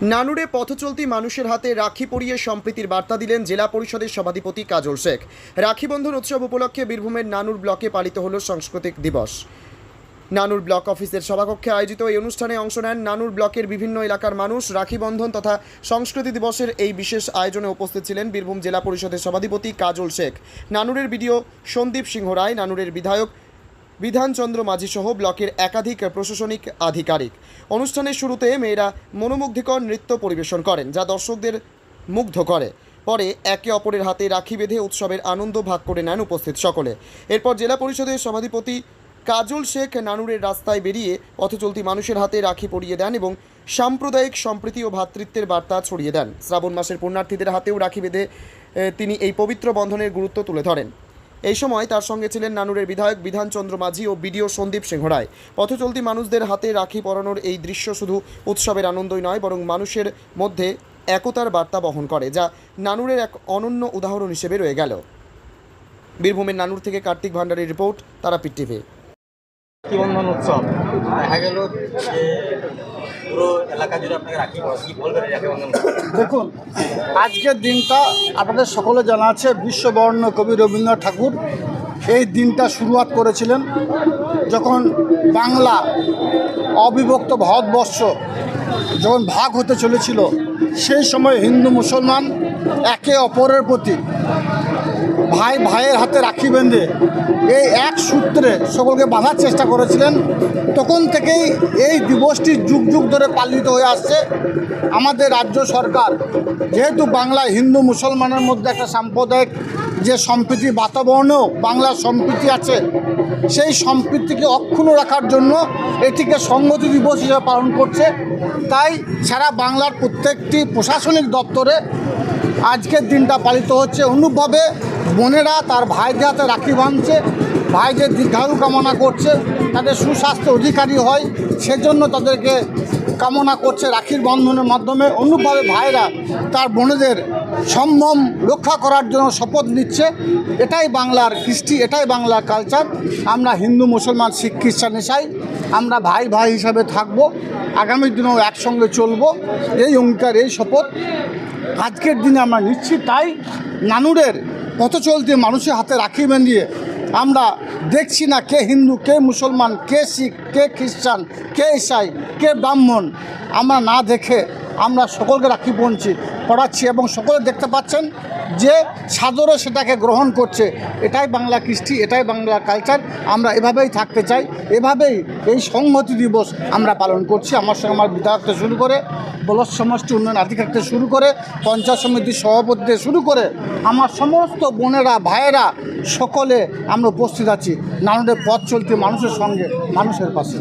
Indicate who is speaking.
Speaker 1: নানুরে পথচলতি মানুষের হাতে রাখি পরিয়ে সম্প্রীতির বার্তা দিলেন জেলা পরিষদের সভাধিপতি কাজল শেখ। রাখি বন্ধন উৎসব উপলক্ষে বীরভূমের নানুর ব্লকে পালিত হল সাংস্কৃতিক দিবস। নানুর ব্লক অফিসের সভাকক্ষে আয়োজিত এই অনুষ্ঠানে অংশ নেন নানুর ব্লকের বিভিন্ন এলাকার মানুষ। রাখি বন্ধন তথা সংস্কৃতি দিবসের এই বিশেষ আয়োজনে উপস্থিত ছিলেন বীরভূম জেলা পরিষদের সভাধিপতি কাজল শেখ, নানুরের বিডিও সন্দীপ সিংহ রায়, নানুরের বিধায়ক বিধানচন্দ্র মাঝি সহ ব্লকের একাধিক প্রশাসনিক আধিকারিক। অনুষ্ঠানের শুরুতে মেয়েরা মনোমুগ্ধকর নৃত্য পরিবেশন করেন, যা দর্শকদের মুগ্ধ করে। পরে একে অপরের হাতে রাখি বেঁধে উৎসবের আনন্দ ভাগ করে নেন উপস্থিত সকলে। এরপর জেলা পরিষদের সভাধিপতি কাজল শেখ নানুরের রাস্তায় বেরিয়ে পথচলতি মানুষের হাতে রাখি পরিয়ে দেন এবং সাম্প্রদায়িক সম্প্রীতি ও ভ্রাতৃত্বের বার্তা ছড়িয়ে দেন। শ্রাবণ মাসের পুণ্যার্থীদের হাতেও রাখি বেঁধে তিনি এই পবিত্র বন্ধনের গুরুত্ব তুলে ধরেন। এই সময় তার সঙ্গে ছিলেন নানুরের বিধায়ক বিধানচন্দ্র মাঝি ও বিডিও সন্দীপ সিংহ রায়। পথচলতি মানুষদের হাতে রাখি পরানোর এই দৃশ্য শুধু উৎসবের আনন্দই নয়, বরং মানুষের মধ্যে একতার বার্তা বহন করে, যা নানুরের এক অনন্য উদাহরণ হিসেবে রয়ে গেল। বীরভূমের নানুর থেকে কার্তিক ভান্ডারীর রিপোর্ট, তারাপীঠ টিভি।
Speaker 2: রাখি বন্ধন উৎসব দেখা গেল যে পুরো এলাকা জুড়ে আপনাকে রাখি পড়া, কি বলবেন রাখি বন্ধন?
Speaker 3: দেখুন, আজকের দিনটা আপনাদের সকলে জানা আছে, বিশ্ববরেণ্য কবি রবীন্দ্রনাথ ঠাকুর এই দিনটা শুরুয়াত করেছিলেন। যখন বাংলা অবিভক্ত ভারতবর্ষ যখন ভাগ হতে চলেছিল, সেই সময় হিন্দু মুসলমান একে অপরের প্রতি ভাই ভাইয়ের হাতে রাখি বেঁধে এই এক সূত্রে সকলকে বাঁধার চেষ্টা করেছিলেন। তখন থেকেই এই দিবসটি যুগ যুগ ধরে পালিত হয়ে আসছে। আমাদের রাজ্য সরকার যেহেতু বাংলায় হিন্দু মুসলমানের মধ্যে একটা সাম্প্রদায়িক যে সম্প্রীতি বাতাবরণেও বাংলার সম্প্রীতি আছে, সেই সম্প্রীতিকে অক্ষুণ্ণ রাখার জন্য এটিকে সংহতি দিবস হিসেবে পালন করছে। তাই সারা বাংলার প্রত্যেকটি প্রশাসনিক দপ্তরে আজকের দিনটা পালিত হচ্ছে। অনুরূপভাবে বোনেরা তার ভাইদের হাতে রাখি বাঁধছে, ভাইদের দীর্ঘায়ু কামনা করছে, তাদের সুস্বাস্থ্য অধিকারী হয় সেজন্য তাদেরকে কামনা করছে রাখির বন্ধনের মাধ্যমে। অনুরূপভাবে ভাইরা তার বোনেদের সম্ভ্রম রক্ষা করার জন্য শপথ নিচ্ছে। এটাই বাংলার কৃষ্টি, এটাই বাংলার কালচার। আমরা হিন্দু মুসলমান শিখ খ্রিস্টান ইসাই আমরা ভাই ভাই হিসাবে থাকবো, আগামী দিনেও একসঙ্গে চলবো, এই অঙ্গীকার, এই শপথ আজকের দিনে আমরা নিচ্ছি। তাই নানুরের পথচলতি মানুষের হাতে রাখি বেঁধিয়ে আমরা দেখছি না কে হিন্দু, কে মুসলমান, কে শিখ, কে খ্রিস্টান, কে ইসাই, কে ব্রাহ্মণ, আমরা না দেখে আমরা সকলকে রাখি পড়াচ্ছি এবং সকলে দেখতে পাচ্ছেন যে সাদরে সেটাকে গ্রহণ করছে। এটাই বাংলা কৃষ্টি, এটাই বাংলা কালচার। আমরা এভাবেই থাকতে চাই, এভাবেই এই সংহতি দিবস আমরা পালন করছি। আমার সঙ্গে আমার বিধায়ক থেকে শুরু করে ব্লক সমষ্টি উন্নয়ন আধিকারিক থেকে শুরু করে পঞ্চায়েত সমিতির সভাপতি থেকে শুরু করে আমার সমস্ত বোনেরা ভাইয়েরা সকলে আমরা উপস্থিত আছি নানুরের পথ চলতি মানুষের সঙ্গে, মানুষের পাশে।